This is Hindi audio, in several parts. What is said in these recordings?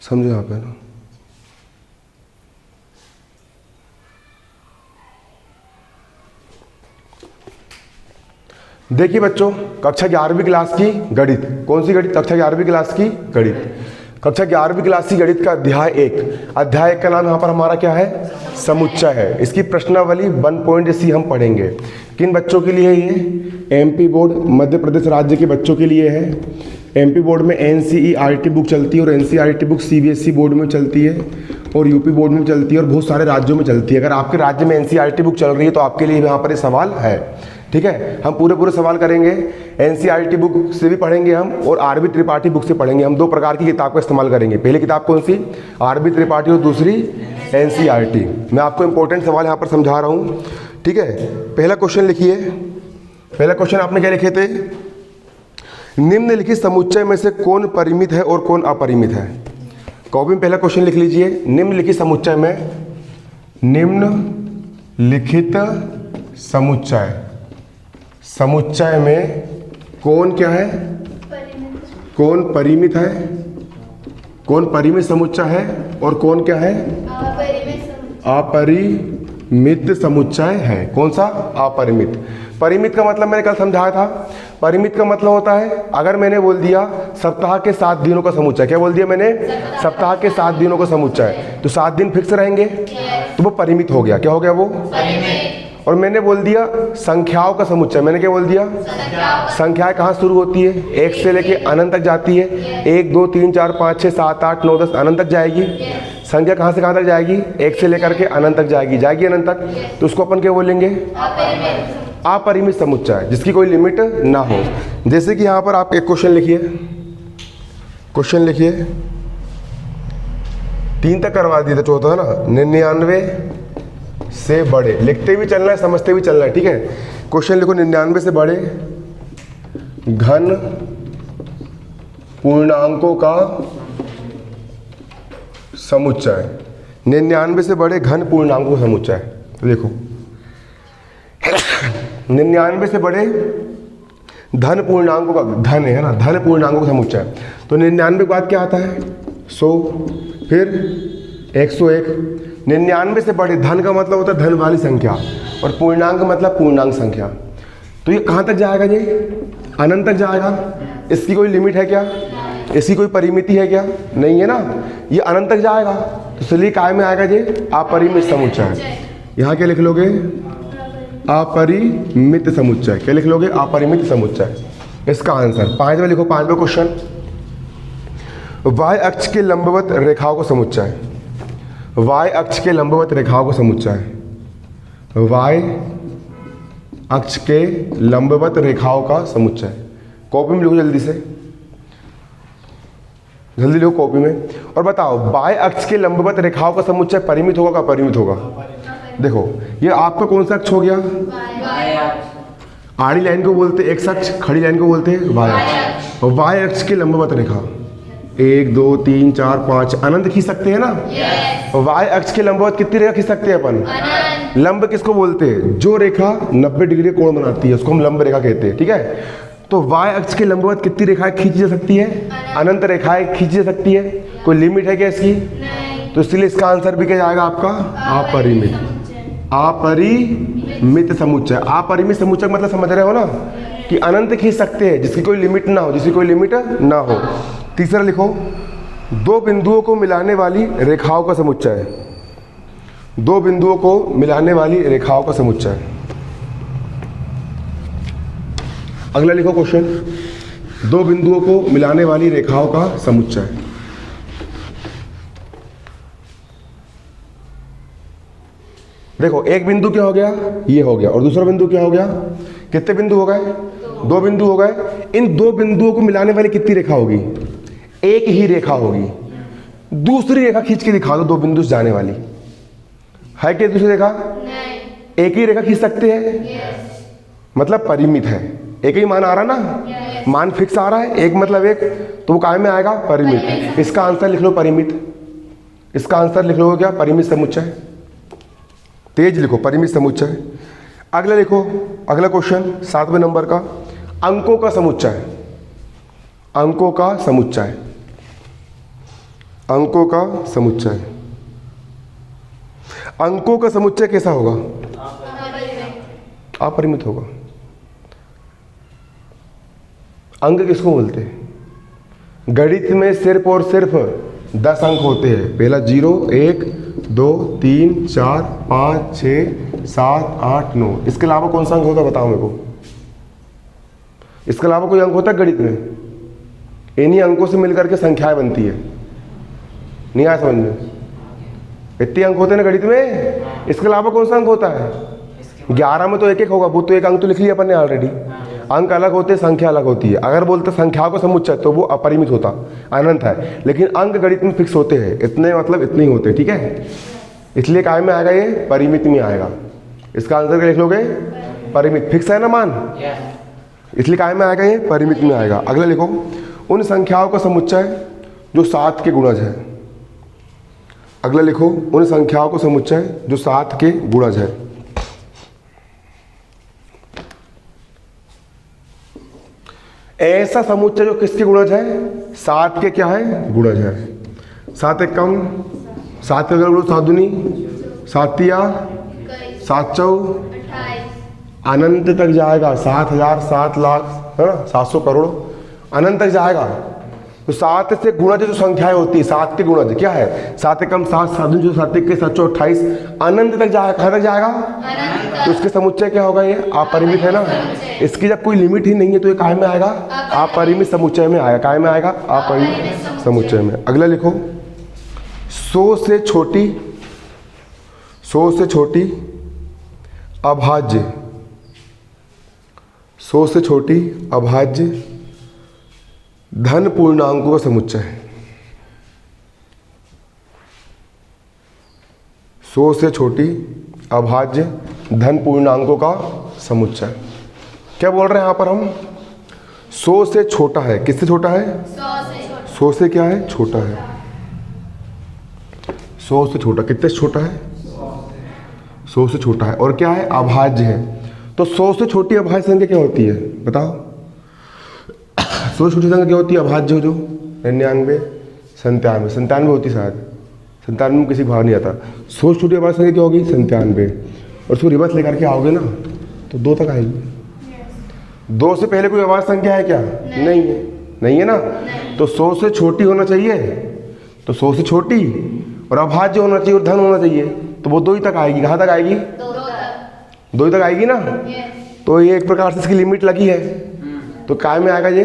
समझो यहाँ पे ना, देखिए बच्चों, कक्षा 11वीं क्लास की गणित, कौन सी गणित? कक्षा 11वीं क्लास की गणित, कक्षा 11वीं क्लास की गणित का अध्याय 1। अध्याय 1 का नाम यहाँ पर हमारा क्या है? समुच्चय है। इसकी प्रश्नावली 1.c हम पढ़ेंगे। किन बच्चों के लिए ये? एमपी बोर्ड, मध्य प्रदेश राज्य के बच्चों के लिए है। एमपी बोर्ड में एनसीईआरटी बुक चलती है और एनसीईआरटी बुक सीबीएसई बोर्ड में चलती है और यूपी बोर्ड में चलती है और बहुत सारे राज्यों में चलती है। अगर आपके राज्य में एनसीईआरटी बुक चल रही है तो आपके लिए यहाँ पर ये सवाल है। ठीक है, हम पूरे सवाल करेंगे। एनसीईआरटी बुक से भी पढ़ेंगे हम और आरबी त्रिपाठी बुक से पढ़ेंगे। हम दो प्रकार की किताब का इस्तेमाल करेंगे। पहली किताब कौन सी? आरबी त्रिपाठी और दूसरी एनसीईआरटी। मैं आपको इंपॉर्टेंट सवाल यहाँ पर समझा रहा हूँ। ठीक है, पहला क्वेश्चन लिखिए। पहला क्वेश्चन आपने क्या लिखे थे? निम्नलिखित समुच्चय में से कौन परिमित है और कौन अपरिमित है? कॉपी में पहला क्वेश्चन लिख लीजिए। निम्नलिखित समुच्चय में, निम्नलिखित समुच्चय में कौन क्या है? कौन परिमित है? कौन परिमित समुच्चय है और कौन क्या है? अपरिमित समुच्चय है। कौन सा? अपरिमित। परिमित का मतलब मैंने कल समझाया था। परिमित का मतलब होता है, अगर मैंने बोल दिया सप्ताह के 7 दिनों का समुच्चय, क्या बोल दिया मैंने? सप्ताह के 7 दिनों का समुच्चय, तो 7 दिन फिक्स रहेंगे तो वो परिमित हो गया। क्या हो गया वो? और मैंने बोल दिया संख्याओं का समुच्चय, मैंने क्या बोल दिया? संख्याएं कहाँ शुरू होती है? 1 से लेके अनंत तक जाती है। 1 2 3 4 5 6 7 8 9 10 अनंत तक जाएगी। संख्या कहाँ से कहाँ तक जाएगी? 1 से लेकर के अनंत तक जाएगी अनंत तक, तो उसको अपन क्या बोलेंगे? अपरिमित समुच्चय, जिसकी कोई लिमिट ना हो। जैसे कि यहाँ पर आप एक क्वेश्चन लिखिए। क्वेश्चन लिखिए, 3 तक करवा दिया था, चौथा है ना, 99 से बड़े। लिखते भी चलना है, समझते भी चलना है। ठीक है, क्वेश्चन लिखो। 99 से बड़े घन पूर्णांकों का समुच्चय। 99 से बड़े घन पूर्णांकों का समुच्चय। तो देखो 99 से बड़े धन पूर्णांकों का, धन है ना, धन पूर्णांकों का समुच्चय। तो 99 के बाद क्या आता है? 100, फिर 101। 99 से बड़े, धन का मतलब होता है धन वाली संख्या और पूर्णांक का मतलब पूर्णांक संख्या। तो ये कहाँ तक जाएगा? ये अनंत तक जाएगा। इसकी कोई लिमिट है क्या? इसकी कोई परिमिति है क्या? नहीं है ना, ये अनंत तक जाएगा। तो इसलिए काय में आएगा ये? अपरिमित समुच्चय। यहाँ क्या लिख लोगे? अपरिमित समुच्चय। क्या लिख लोगे? अपरिमित समुच्चय। इसका आंसर 5 में लिखो। 5वां क्वेश्चन, y अक्ष के लंबवत रेखाओं का समुच्चय। y अक्ष के लंबवत रेखाओं का समुच्चय। y अक्ष के लंबवत रेखाओं का समुच्चय। कॉपी में लिखो जल्दी से, जल्दी लिखो कॉपी में। और बताओ, y अक्ष के लंबवत रेखाओं का समुच्चय परिमित होगा का अपरिमित होगा? देखो ये आपका कौन सा अक्ष हो गया? आड़ी लाइन को बोलते एक्स अक्ष, खड़ी लाइन को बोलते हैं वाई अक्ष। और वाई अक्ष की लंबवत रेखा 1 2 3 4 5 अनंत खींच सकते हैं ना? और वाई अक्ष के लंबवत कितनी रेखा खींच सकते हैं अपन? लंब किसको बोलते हैं? जो रेखा 90 डिग्री कोण बनाती है उसको हम लंब रेखा कहते हैं। ठीक है, तो वाई अक्ष के लंबवत कितनी रेखाएं खींची जा सकती है? अनंत रेखाएं खींची जा सकती है। कोई लिमिट है क्या इसकी? तो इसलिए इसका आंसर भी क्या जाएगा आपका? अपरिमित। अपरिमित समुच्चय। अपरिमित समुच्चय मतलब समझ रहे हो ना कि अनंत खींच सकते हैं, जिसकी कोई लिमिट ना हो, जिसकी कोई लिमिट ना हो। तीसरा लिखो, 2 बिंदुओं को मिलाने वाली रेखाओं का समुच्चय। 2 बिंदुओं को मिलाने वाली रेखाओं का समुच्चय। अगला लिखो क्वेश्चन, 2 बिंदुओं को मिलाने वाली रेखाओं का समुच्चय। देखो एक बिंदु क्या हो गया? ये हो गया। और दूसरा बिंदु क्या हो गया? कितने बिंदु हो गए? 2 बिंदु हो गए। इन 2 बिंदुओं को मिलाने वाली कितनी रेखा होगी? एक ही रेखा होगी। दूसरी रेखा खींच के दिखा दो 2 बिंदु से जाने वाली। है क्या दूसरी रेखा? नहीं। एक ही रेखा खींच सकते हैं, मतलब परिमित है। एक ही मान आ रहा ना, मान फिक्स आ रहा है, एक मतलब एक, तो वो काय में आएगा? परिमित। इसका आंसर लिख लो परिमित। इसका आंसर लिख लो क्या? परिमित समुच्चय। तेज लिखो, परिमित समुच्चय। अगला लिखो, अगला क्वेश्चन 7वें नंबर का, अंकों का समुच्चय। अंकों का समुच्चय। अंकों का समुच्चय। अंकों का समुच्चय कैसा होगा? अपरिमित होगा। अंक किसको बोलते हैं? गणित में सिर्फ और सिर्फ 10 अंक होते हैं। पहला 0, 1, 2, 3, 4, 5, 6, 7, 8, 9। इसके अलावा कौन सा अंक होता है बताओ मेरे को। इसके अलावा कोई अंक होता है गणित में? इन्हीं अंकों से मिलकर के संख्याएं बनती है। नहीं आया समझ में? इतने अंक होते हैं ना गणित में। इसके अलावा कौन सा अंक होता है? 11 में तो एक एक होगा। वो तो एक अंक तो लिख लिया अपन ने ऑलरेडी। अंक अलग होते हैं, संख्या अलग होती है। अगर बोलते संख्याओं का समुच्चय तो वो अपरिमित होता, अनंत है। लेकिन अंक गणित में फिक्स होते हैं, इतने मतलब इतने ही होते हैं, ठीक है। इसलिए काय में आएगा? ये परिमित में आएगा। इसका आंसर क्या लिख लोगे? परिमित। फिक्स है ना मान, इसलिए काय में आएगा? ये परिमित में आएगा। अगला लिखो, उन संख्याओं का समुच्चय जो 7 के गुणज है। अगला लिखो, उन संख्याओं का समुच्चय जो 7 के गुणज है। ऐसा समुच्चय जो किसके गुणज है? 7 के क्या है? गुणज है। 7 एक कम, 7 के अगर 7 दूनी 7 तिया 7 चौ अनंत तक जाएगा। 7,000, 7 लाख, है ना, 700 करोड़, अनंत तक जाएगा। तो 7 से गुणज जो संख्याएं होती है, 7 के गुणज क्या है? 7 एक कम 7, 7 दूनी जो 7 के 7 28, अनंत तक जाएगा। कहाँ तक जाएगा? तो इसके समुच्चय क्या होगा? ये अपरिमित है ना। इसकी जब कोई लिमिट ही नहीं है तो ये काय में आएगा? अपरिमित समुच्चय में आएगा। काय में आएगा? अपरिमित समुच्चय में। अगला लिखो, 100 से छोटी, 100 से छोटी अभाज्य, 100 से छोटी अभाज्य धन पूर्णांकों का समुच्चय है। 100 से छोटी अभाज्य धन पूर्णांकों का समुच्चय। क्या बोल रहे हैं यहाँ पर हम? 100 से छोटा है। किससे छोटा है? 100 से क्या है? छोटा है। 100 से छोटा, कितने से छोटा है? 100 से छोटा है। और क्या है? अभाज्य है। तो 100 से छोटी अभाज्य संख्या क्या होती है बताओ? 100 से छोटी संख्या क्या होती है? अभाज्य जो 99, 97, 97 होती शायद, 97 में किसी भाव नहीं आता। 100 से छोटी अभाज्य संख्या क्या होगी? 97। और उसको रिवर्स लेकर के आओगे ना तो 2 तक आएगी। 2 से पहले कोई अभाज्य संख्या है क्या? नहीं है, नहीं है ना। तो 100 से छोटी होना चाहिए, तो 100 से छोटी और अभाज्य होना चाहिए और धन होना चाहिए, तो वो 2 ही तक आएगी। कहाँ तक आएगी? 2 ही तक आएगी ना। तो ये एक प्रकार से इसकी लिमिट लगी है। तो काय में आएगा? ये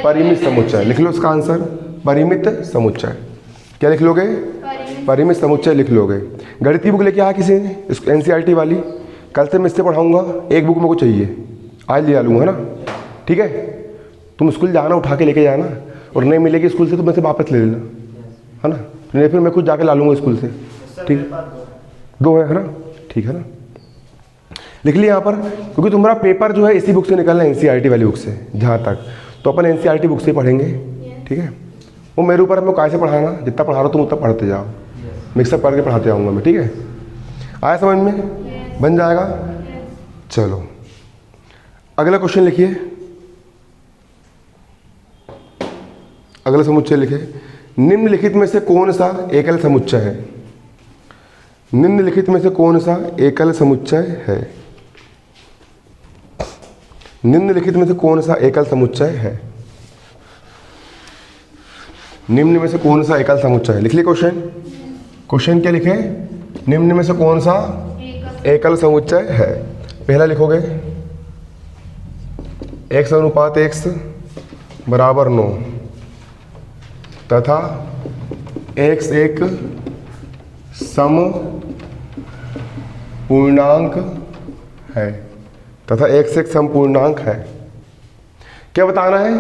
परिमित समुच्चय। लिख लो इसका आंसर, परिमित समुच्चय। क्या लिख लोगे? परिमित समुच्चय लिख लोगे। गणित की बुक लेके आया किसी ने? NCERT वाली। कल से मैं इससे पढ़ाऊंगा। एक बुक मेरे को चाहिए, आज ले आ लूँगा ना, ठीक है। तुम स्कूल जाना, उठा के लेके जाना, और नहीं मिलेगी स्कूल से तो मैं से वापस ले लेना, है ना। नहीं फिर मैं खुद जाके ला लूँगा स्कूल से, ठीक। 2 है ना, ठीक है ना। लिख लिया यहाँ पर, क्योंकि तुम्हारा पेपर जो है इसी बुक से निकलना है, NCERT वाली बुक से जहाँ तक। तो अपन NCERT बुक से पढ़ेंगे, ठीक है। वो मेरे ऊपर है, कैसे पढ़ाना, जितना पढ़ा रहा हो तुम उतना पढ़ते जाओ, मिक्सअप करके पढ़ाते जाऊँगा मैं, ठीक है। आया समझ में? बन जाएगा। चलो अगला क्वेश्चन लिखिए। अगला समुच्चय लिखे, निम्नलिखित में से कौन सा एकल समुच्चय है? निम्नलिखित में से कौन सा एकल समुच्चय है? निम्नलिखित में से कौन सा एकल समुच्चय है? निम्न में से कौन सा एकल समुच्चय है? लिख लिया क्वेश्चन। क्वेश्चन क्या लिखे? निम्न में से कौन सा एकल समुच्चय है? पहला लिखोगे x अनुपात x बराबर 9 तथा x एक सम पूर्णांक है, तथा x एक सम पूर्णांक है। क्या बताना है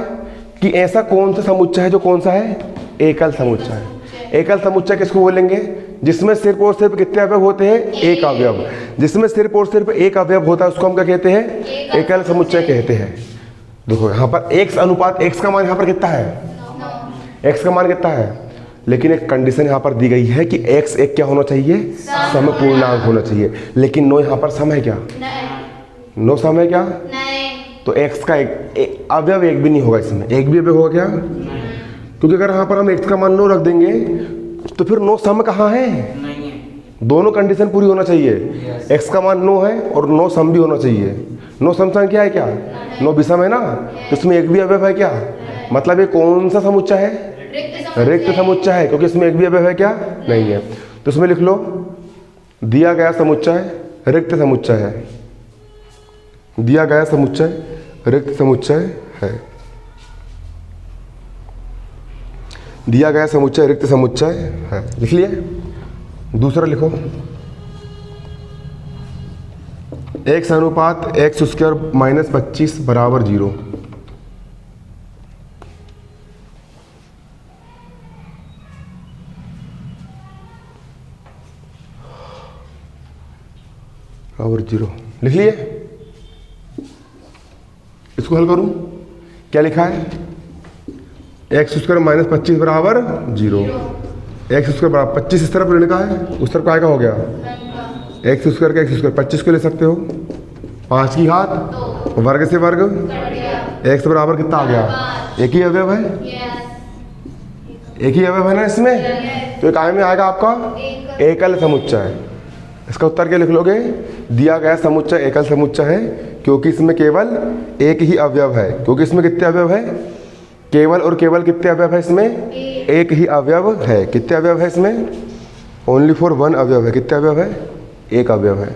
कि ऐसा कौन सा समुच्चय है जो कौन सा है? एकल समुच्चय है। एकल समुच्चय किसको बोलेंगे? जिसमें सिर्फ और सिर्फ कितने अवयव होते हैं? एक अवयव। जिसमें सिर्फ और सिर्फ एक अवयव होता है उसको हम क्या कहते हैं? एकल समुच्चय कहते हैं। देखो यहाँ पर x अनुपात x का मान यहाँ पर कितना है? x का मान कितना है? लेकिन एक कंडीशन यहाँ पर दी गई है कि x एक क्या होना चाहिए? सम पूर्णांक होना चाहिए। लेकिन 9 यहाँ पर सम है क्या? 9 सम है क्या? तो x का एक अवयव एक भी नहीं होगा इसमें। एक भी अवयव होगा क्या? क्योंकि अगर यहाँ पर हम x का मान 9 रख देंगे तो फिर नो सम कहाँ है? नहीं है। दोनों कंडीशन पूरी होना चाहिए, x का मान नो है और नो सम भी होना चाहिए। नो सम संख्या है क्या? नो विषम है ना, तो इसमें एक भी अवयव है क्या? मतलब ये कौन सा समुच्चय है? रिक्त समुच्चय है, क्योंकि इसमें एक भी अवयव है क्या? नहीं है। तो इसमें लिख लो दिया गया समुच्चय रिक्त समुच्चय है, दिया गया समुच्चय रिक्त समुच्चय है, दिया गया समुच्चय रिक्त समुच्चय है। लिख लिए। दूसरा लिखो x अनुपात एक्स स्क्वायर माइनस 25 बराबर 0। बराबर 0 लिख लिए। इसको हल करूं, क्या लिखा है? एक्स स्क्वायर माइनस 25 बराबर 0। एक्स स्क्वायर बराबर 25 इस तरफ लेने का है, उस तरफ काय का हो गया? एक्स स्क्वायर का एक्स स्क्वायर 25 को ले सकते हो, 5 की घात वर्ग से वर्ग, एक्स बराबर कितना आ गया? एक ही अवयव है, एक ही अवयव है ना इसमें, तो ये काय में आएगा आपका? एकल समुच्चय। इसका उत्तर क्या लिख लोगे? दिया गया समुच्चय एकल समुच्चय है, क्योंकि इसमें केवल एक ही अवयव है। क्योंकि इसमें कितने अवयव है? केवल और केवल कितने अवयव है इसमें? एक ही अवयव है। कितने अवयव है इसमें? ओनली फॉर वन अवयव है। कितने अवयव है? एक अवयव है।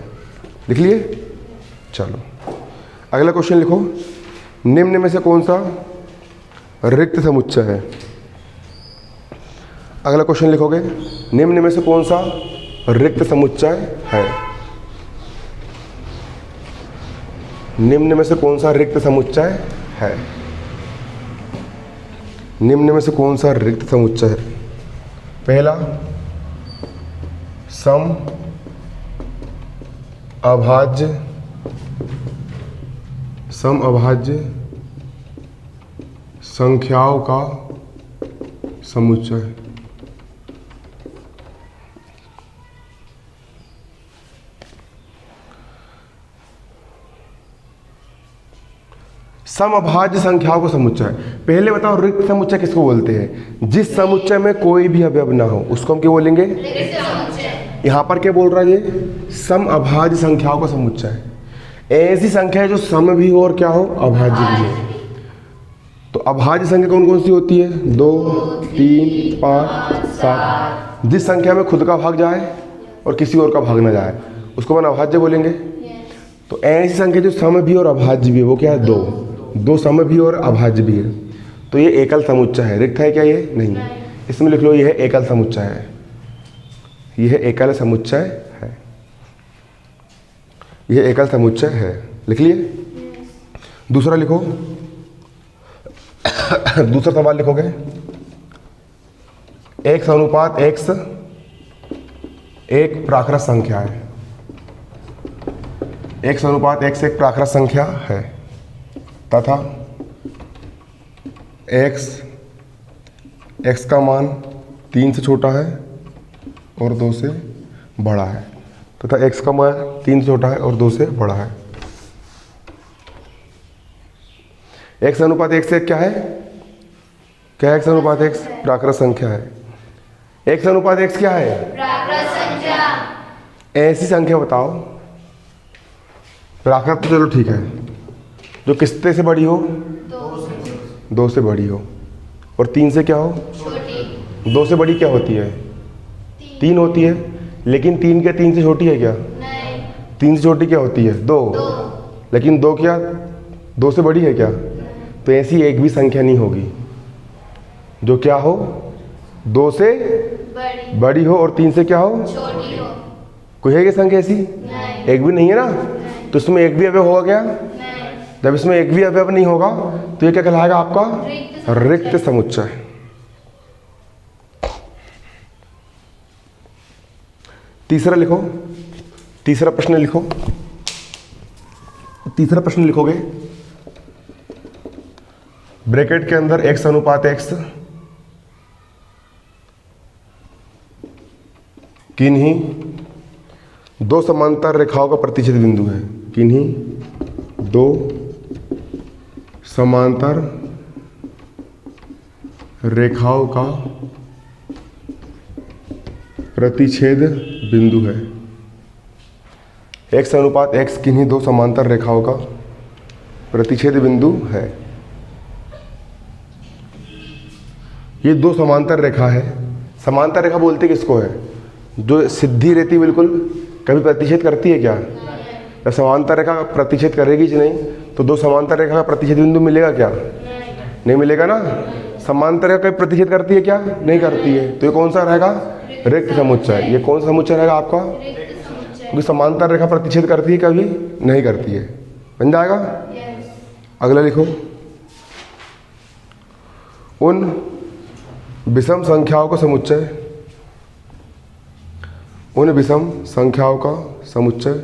लिख लिए। चलो अगला क्वेश्चन लिखो, निम्न में से कौन सा रिक्त समुच्चय है? अगला क्वेश्चन लिखोगे, निम्न में से कौन सा रिक्त समुच्चय है? निम्न में से कौन सा रिक्त समुच्चय है? निम्न में से कौन सा रिक्त समुच्चय है? पहला सम अभाज्य, सम अभाज्य संख्याओं का समुच्चय। समअभाज्य संख्याओं का समुच्चय। पहले बताओ रिक्त समुच्चय किसको बोलते हैं? जिस समुच्चय में कोई भी अवयव ना हो उसको हम क्या बोलेंगे? यहाँ पर क्या बोल रहा है ये? समअभाज्य संख्याओं का समुच्चय। ऐसी संख्या है जो सम भी हो और क्या हो? अभाज्य भी हो। तो अभाज्य संख्या कौन कौन सी होती है? 2, 3, 5, 7। जिस संख्या में खुद का भाग जाए और किसी और का भाग ना जाए उसको अपन अभाज्य बोलेंगे। तो ऐसी संख्या जो सम भी और अभाज्य भी है वो क्या है? 2 सम भी और अभाज्य भी है, तो ये एकल समुच्चय है। रिक्त है क्या ये? नहीं। इसमें लिख लो यह एकल समुच्चय है, यह एकल समुच्चय है, यह एकल समुच्चय है। लिख लिए। दूसरा लिखो दूसरा सवाल लिखोगे, x अनुपात x एक प्राकृत संख्या है। x अनुपात x एक प्राकृत संख्या है तथा x का मान 3 से छोटा है और 2 से बड़ा है, तथा x का मान 3 से छोटा है और 2 से बड़ा है। x अनुपात x से क्या है? क्या x अनुपात x? प्राकृत संख्या है। x अनुपात x क्या है? प्राकृत संख्या। ऐसी संख्या बताओ, प्राकृत तो चलो ठीक है, जो किससे से बड़ी हो? 2 से बड़ी हो, और 3 से क्या हो? छोटी। 2 से बड़ी क्या होती है? 3 होती है, लेकिन 3 क्या 3 से छोटी है क्या? नहीं। 3 से छोटी क्या होती है? 2। लेकिन 2 क्या 2 से बड़ी है क्या? तो ऐसी एक भी संख्या नहीं होगी जो क्या हो? 2 से बड़ी हो और 3 से क्या हो? छोटी हो। कोई है क्या संख्या ऐसी? नहीं। एक भी नहीं है ना, तो इसमें एक भी अवयव होगा क्या? नहीं। जब इसमें एक भी अवयव नहीं होगा तो ये क्या कहलाएगा आपका? रिक्त समुच्चय। तीसरा लिखो, तीसरा प्रश्न लिखो। तीसरा प्रश्न लिखोगे, ब्रैकेट के अंदर x अनुपात x किन्हीं 2 समांतर रेखाओं का प्रतिच्छेद बिंदु है। किन्हीं 2 समांतर रेखाओं का प्रतिच्छेद बिंदु है। x अनुपात x किन्हीं दो समांतर रेखाओं का प्रतिच्छेद बिंदु है। ये दो समांतर रेखा है। समांतर रेखा बोलते किसको है? जो सीधी रहती बिल्कुल, कभी प्रतिच्छेद करती है क्या? जब समांतर रेखा प्रतिच्छेद करेगी ही नहीं तो दो समांतर रेखा का प्रतिच्छेद बिंदु मिलेगा क्या? नहीं मिलेगा ना। समांतर रेखा कभी प्रतिच्छेद करती है क्या? नहीं करती है। तो ये कौन सा रहेगा? रिक्त समुच्चय। ये कौन सा समुच्चय रहेगा आपका? क्योंकि समांतर रेखा प्रतिच्छेद करती है कभी नहीं करती है। बन जाएगा। अगला लिखो, उन विषम संख्याओं का समुच्चय, उन विषम संख्याओं का समुच्चय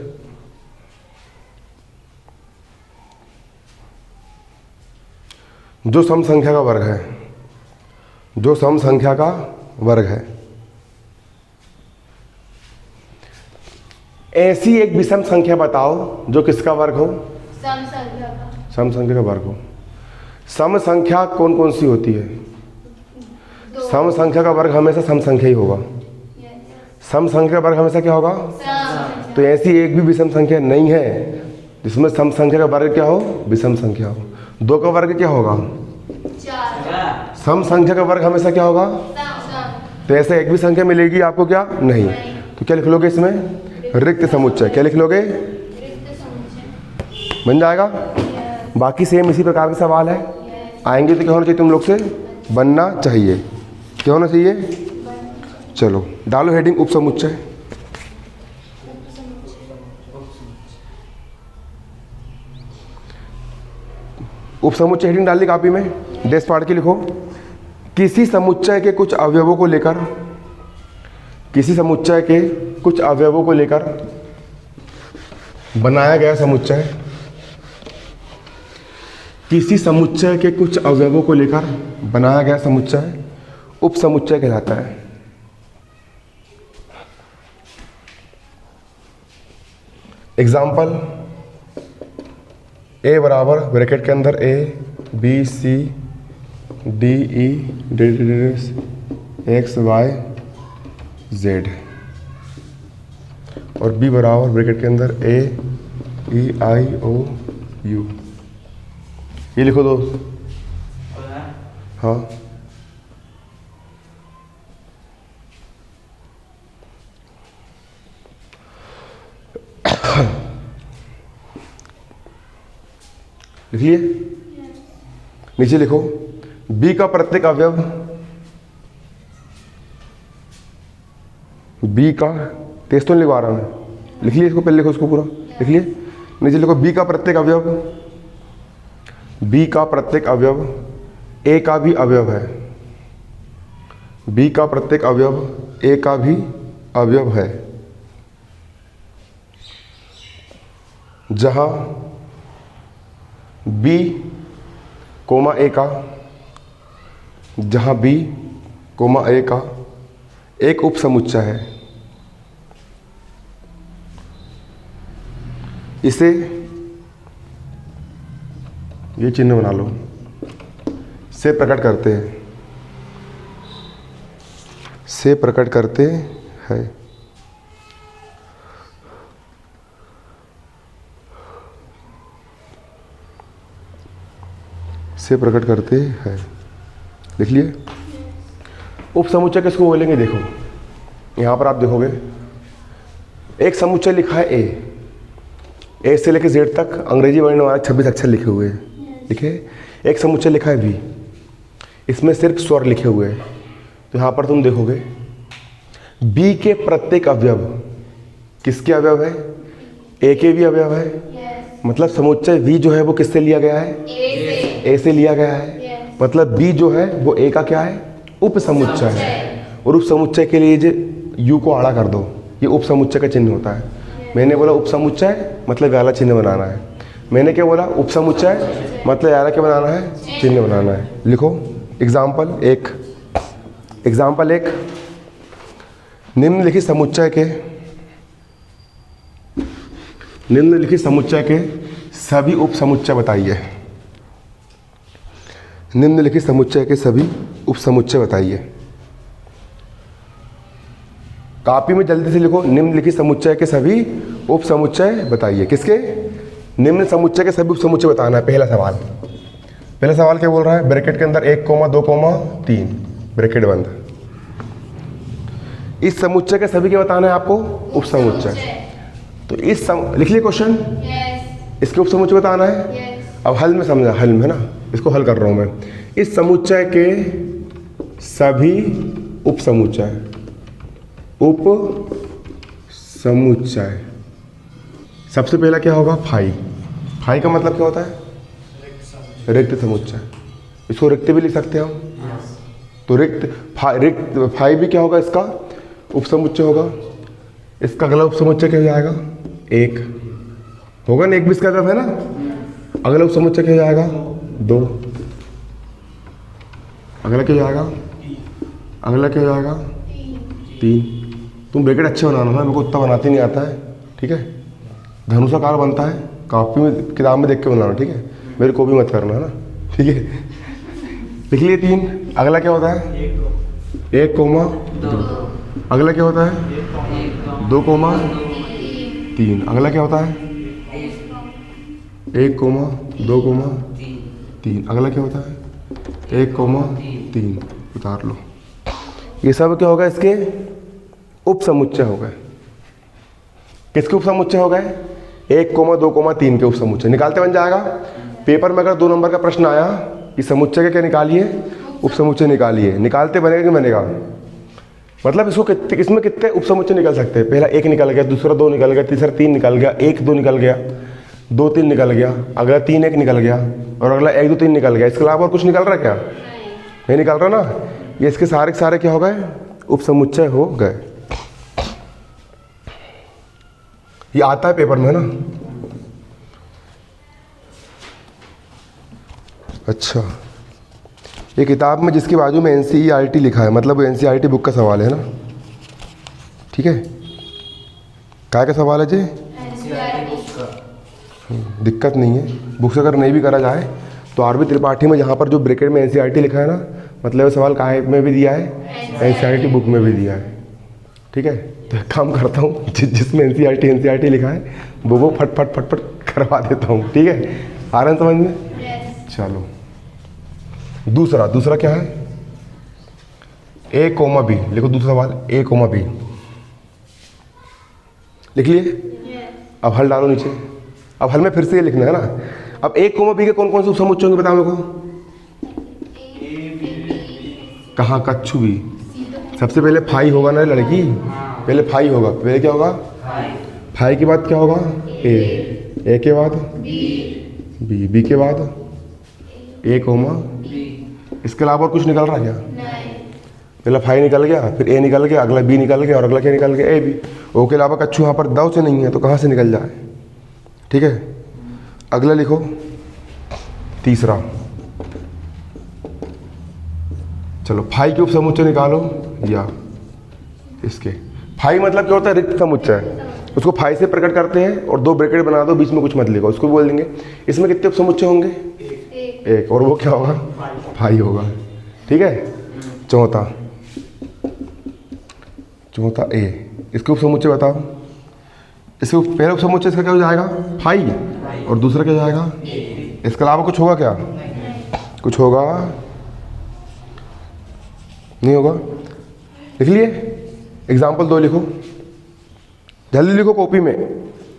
जो सम संख्या का वर्ग है, जो सम संख्या का वर्ग है। ऐसी एक विषम संख्या बताओ जो किसका वर्ग हो? सम संख्या का। सम संख्या का वर्ग हो। सम संख्या कौन कौन सी होती है? सम संख्या का वर्ग हमेशा सम संख्या ही होगा। सम संख्या का वर्ग हमेशा क्या होगा? सम। तो ऐसी एक भी विषम संख्या नहीं है जिसमें सम संख्या का वर्ग क्या हो? विषम संख्या हो। दो का वर्ग क्या होगा? 4। सम संख्या का वर्ग हमेशा क्या होगा? सम। तो ऐसे एक भी संख्या मिलेगी आपको क्या? नहीं। तो क्या लिख लोगे इसमें? रिक्त समुच्चय। क्या लिख लोगे? रिक्त समुच्चय। बन जाएगा। बाकी सेम इसी प्रकार के सवाल है, आएंगे तो क्या होना चाहिए तुम लोग से? बनना चाहिए। क्या होना चाहिए? चलो डालो हेडिंग उपसमुच्चय। उपसमुच्चय हेडिंग डाल दी कॉपी में, डेस्क फाड़ के लिखो, किसी समुच्चय के कुछ अवयवों को लेकर, किसी समुच्चय के कुछ अवयवों को लेकर बनाया गया समुच्चय, किसी समुच्चय के कुछ अवयवों को लेकर बनाया गया समुच्चय उपसमुच्चय कहलाता है। एग्जाम्पल, ए बराबर ब्रैकेट के अंदर A B C D E D X Y Z, और बी बराबर ब्रैकेट के अंदर ए ई आई ओ यू। ये लिखो दोस्त। हाँ, लिखिए। नीचे लिखो, b का प्रत्येक अवयव, b का, तेज तो नहीं लिखवा रहा मैं, लिखिए इसको, पहले लिखो इसको पूरा लिख लिए। नीचे लिखो, b का प्रत्येक अवयव, b का प्रत्येक अवयव a का भी अवयव है, b का प्रत्येक अवयव a का भी अवयव है, जहां b कोमा a का, जहां b कोमा a का एक उपसमुच्चय है। इसे, ये चिन्ह बना लो, से प्रकट करते हैं, से प्रकट करते हैं। से प्रकट करते हैं, लिख लिए। उपसमुच्चय किसको बोलेंगे? देखो यहां पर आप देखोगे, एक समुच्चय लिखा है ए से लेकर जेड तक अंग्रेजी वर्णमाला 26 अक्षर लिखे हुए हैं, लिखे। एक समुच्चय लिखा है बी, इसमें सिर्फ स्वर लिखे हुए हैं। तो यहां पर तुम देखोगे बी के प्रत्येक अवयव किसके अवयव है? ए के भी अवयव है। मतलब समुच्चय बी जो है वो किससे लिया गया है? ए से लिया गया है। मतलब बी जो है वो ए का क्या है? उपसमुच्चय है। और उपसमुच्चय के लिए जो यू को आड़ा कर दो, ये उपसमुच्चय का चिन्ह होता है। मैंने बोला उपसमुच्चय मतलब वाला चिन्ह बनाना है। मैंने क्या बोला? उपसमुच्चय मतलब वाला क्या बनाना है? चिन्ह बनाना है। लिखो एग्जाम्पल एक, एग्जाम्पल एक, निम्नलिखित समुच्चय के, निम्नलिखित समुच्चय के सभी उपसमुच्चय बताइए। निम्नलिखित समुच्चय के सभी उपसमुच्चय बताइए। कॉपी में जल्दी से लिखो, निम्नलिखित समुच्चय के सभी उप समुच्चय बताइए। किसके? निम्न समुच्चय के सभी उप समुच्चय बताना है। पहला सवाल क्या बोल रहा है? ब्रैकेट के अंदर 1, 2, 3 ब्रैकेट बंद। इस समुच्चय के सभी के बताना है आपको उप समुच्चय। तो लिख लिए क्वेश्चन, यस इसके उप समुच्चय बताना है। यस अब हल में समझा, हल में ना, इसको हल कर रहा हूं मैं। इस समुच्चय के सभी उप समुच्चय सबसे पहला क्या होगा? फाई का मतलब क्या होता है? रिक्त समुच्चय। इसको रिक्त भी लिख सकते हैं हम। तो रिक्त फाई भी क्या होगा? इसका उप समुच्चय होगा। इसका अगला उप समुच्चय क्या हो जाएगा? 1 होगा ना, 1 भी इसका अर्थ है ना। अगला उप समुच्चय क्या हो जाएगा? 2। अगला क्या हो जाएगा? अगला क्या हो जाएगा? 3। तुम ब्रैकेट अच्छे बनाना है, मेरे को उतना बनाते नहीं आता है, ठीक है। धनुषाकार बनता है, कॉपी में किताब में देख के बनाना, ठीक है। मेरे को भी मत करना है ना, ठीक है। लिख लिए 3। अगला क्या होता है? 1, 2। अगला क्या होता है? 2, 3। अगला क्या होता है? 1, 2, 3। अगला क्या होता है? 1, 3। उतार लो। ये सब क्या होगा? इसके उप समुच्चय हो गए। किसके उप समुच्चय हो गए? 1, 2, 3 के उप समुच्चय। निकालते बन जाएगा। पेपर में अगर 2 नंबर का प्रश्न आया कि समुच्चय के क्या निकालिए? उप समुच्चय निकालिए। निकालते बनेगा कि बनेगा? मतलब इसको इसमें कितने उप समुच्चय निकल सकते हैं? पहला 1 निकल गया, दूसरा 2 निकल गया, तीसरा 3 निकल गया, 1, 2 निकल गया, 2, 3 निकल गया, अगला 3, 1 निकल गया, और अगला 1, 2, 3 निकल गया। इसके अलावा और कुछ निकल रहा क्या? नहीं निकल रहा ना। ये इसके सारे के सारे क्या हो गए? उप समुच्चय हो गए। ये आता है पेपर में ना। अच्छा, ये किताब में जिसके बाजू में NCERT लिखा है, मतलब वो NCERT बुक का सवाल है ना, ठीक है। क्या का सवाल है जी? दिक्कत नहीं है, बुक से अगर नहीं भी करा जाए तो RB त्रिपाठी में जहाँ पर जो ब्रैकेट में NCERT लिखा है ना, मतलब वो सवाल काहे में भी दिया है? NCERT बुक में भी दिया है, ठीक है। तो एक काम करता हूँ, जिसमें NCERT लिखा है वो फट करवा देता हूँ, ठीक है। आ रहा है समझ में? चलो, दूसरा क्या है? A, B लिखो। दूसरा सवाल A, B लिख लिए। अब हल डालो नीचे। अब हल में फिर से ये लिखना है ना। अब A, B के कौन कौन से उप समुच्चय होंगे बताओ मेरे को? कहाँ? कच्छु भी। सबसे पहले फाई होगा ना लड़की, पहले फाई होगा। पहले क्या होगा? फाई के बाद क्या होगा? ए के बाद बी के बाद A, इसके अलावा और कुछ निकल रहा है क्या? पहला फाई निकल गया, फिर A निकल गया, अगला B निकल गया, और अगला क्या निकल गया? A B। ओ के अलावा कच्छू यहाँ पर दाव से नहीं है, तो कहाँ से निकल जाए? ठीक है। अगला लिखो, तीसरा। चलो, फाई के उप समुच्चय निकालो। या इसके फाई मतलब क्या होता है? रिक्त समुच्चय। उसको फाई से प्रकट करते हैं और 2 ब्रैकेट बना दो, बीच में कुछ मत लिखो, उसको बोल देंगे। इसमें कितने उप समुच्चय होंगे? 1। और वो क्या होगा? फाई होगा, ठीक है। चौथा A। इसके उप समुच्चय बताओ। इसके पहला उप समुच्चय इसका क्या हो जाएगा? फाई। और दूसरा क्या हो जाएगा? इसके अलावा कुछ होगा क्या? कुछ होगा? नहीं होगा। लिख लिए? एग्जाम्पल 2 लिखो, जल्दी लिखो कॉपी में।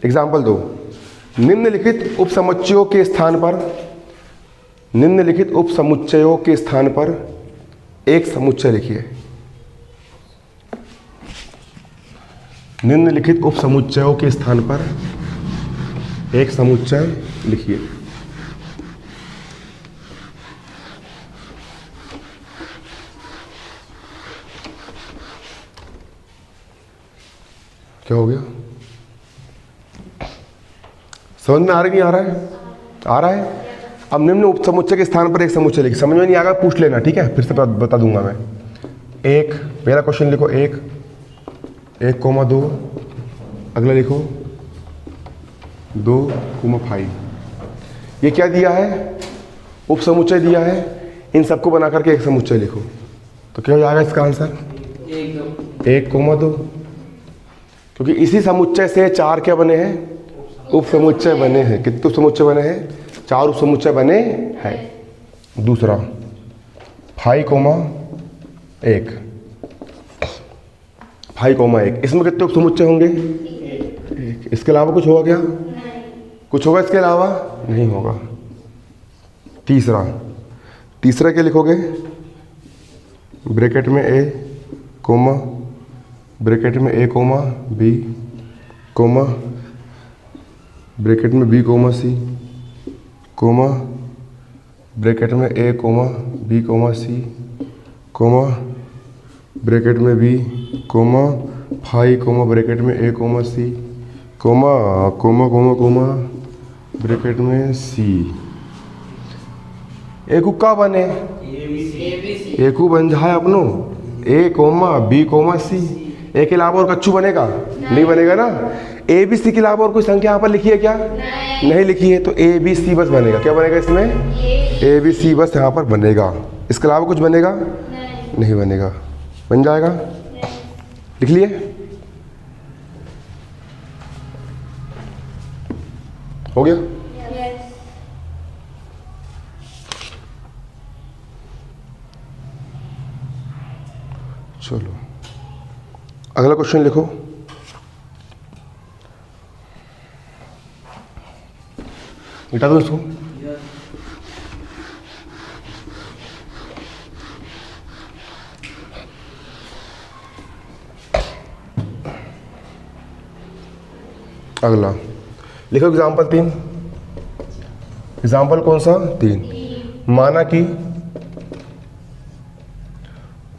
एग्जाम्पल 2, निम्नलिखित उप समुच्चयों के स्थान पर एक समुच्चय लिखिए। निम्नलिखित उप समुच्चयों के स्थान पर एक समुच्चय लिखिए। क्या हो गया? समझ में आ रहा है कि नहीं आ रहा है? आ रहा है। अब निम्न उप समुच्चय के स्थान पर एक समुच्चय लिखिए। समझ में नहीं आएगा पूछ लेना, ठीक है, फिर से बता दूंगा मैं। पहला क्वेश्चन लिखो 1, 2। अगला लिखो 2, 5। ये क्या दिया है? उप समुच्चय दिया है। इन सबको बना करके एक समुच्चय लिखो। तो क्या हो जाएगा इसका आंसर? 1, 2। क्योंकि इसी समुच्चय से 4 क्या बने हैं, उप समुच्चय बने हैं। कितने उप समुच्चय बने हैं, 4 उप समुच्चय बने हैं। दूसरा 5,1, 5,1, इसमें कितने उप समुच्चय होंगे, 1। इसके अलावा कुछ होगा क्या, कुछ होगा इसके अलावा, नहीं होगा। तीसरा क्या लिखोगे, ब्रैकेट में A, कोमा, ब्रैकेट में A, B, कोमा, ब्रैकेट में B, C, कोमा, ब्रैकेट में A, B, C, comma, bracket में B, 5, ब्रैकेट में A, C, कोमा, ब्रैकेट में C। एक का बने, एक बन जाए अपनो A, B, C। ए के अलावा और कच्छू बनेगा, नहीं बनेगा ना। A, B, C के अलावा और कोई संख्या यहाँ पर लिखी है क्या, नहीं लिखी है, तो A, B, C बस बनेगा। क्या बनेगा इसमें, A, B, C बस यहाँ पर बनेगा। इसके अलावा कुछ बनेगा, नहीं बनेगा। बन जाएगा, लिख लिए। हो गया। चलो अगला क्वेश्चन लिखो। मिटा दो इसको। अगला लिखो एग्जाम्पल 3। एग्जाम्पल कौन सा, 3।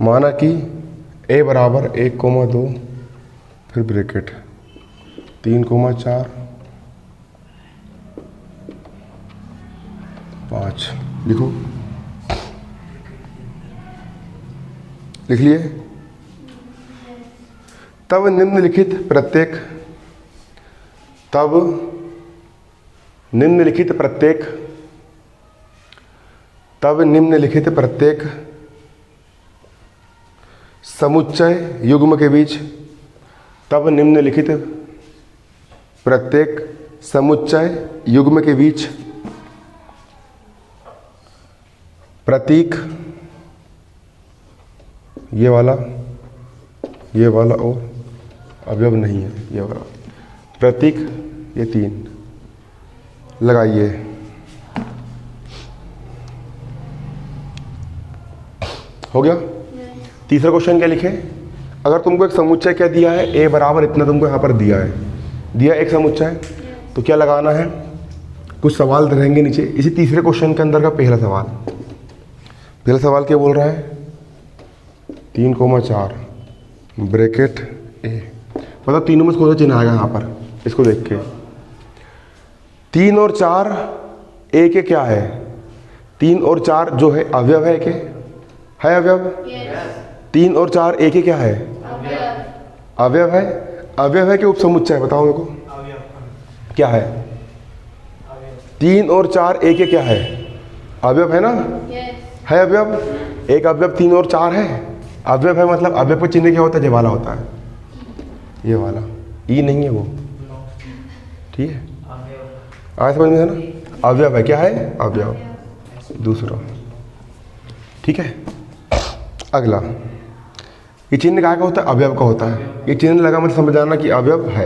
माना कि A बराबर 1,2, फिर ब्रैकेट 3,4, 5 लिखो। लिख लिए। तब निम्नलिखित प्रत्येक समुच्चय युग्म के बीच, तब निम्नलिखित प्रत्येक समुच्चय युग्म के बीच प्रतीक, ये वाला और अवयव नहीं है, ये वाला प्रतीक, ये 3 लगाइए। हो गया। तीसरा क्वेश्चन क्या लिखे, अगर तुमको एक समुच्चय क्या दिया है, A बराबर इतना तुमको यहाँ पर दिया एक समुच्चय, तो क्या लगाना है, कुछ सवाल रहेंगे नीचे। इसी तीसरे क्वेश्चन के अंदर का पहला सवाल क्या बोल रहा है, 3,4 ब्रैकेट A, मतलब तीनों में से कौन सा चिन्ह आएगा यहाँ पर, इसको देख के। 3 और 4 A के क्या है, 3 और 4 जो है अवयव है, के है अवयव। 3 और 4 A के क्या है, अवयव है कि उप समुच्चय, बताओ मेरे को क्या है। 3 और 4 A के क्या है, अवयव है ना, है अवयव। एक अवयव 3 और 4 है, अवयव है, मतलब अवयव का चिन्ह क्या होता है, ये वाला होता है, ये वाला, ई नहीं है वो, ठीक है। आज समझ में है ना, अवयव है, क्या है, अवयव। दूसरा, ठीक है। अगला, ये चिन्ह क्या होता है, अवयव का होता है। ये चिन्ह लगा मतलब समझ आना कि अवयव है,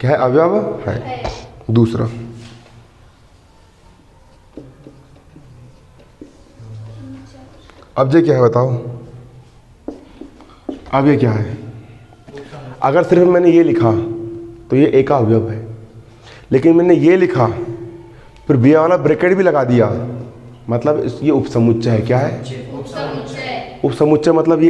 क्या है, अवयव है। दूसरा, अब ये क्या है बताओ, अब ये क्या है। अगर सिर्फ मैंने ये लिखा तो ये एक अवयव है, लेकिन मैंने ये लिखा फिर बी वाला ब्रैकेट भी लगा दिया, मतलब ये उपसमुच्चय है। क्या है, उपसमुच्चय मतलब ये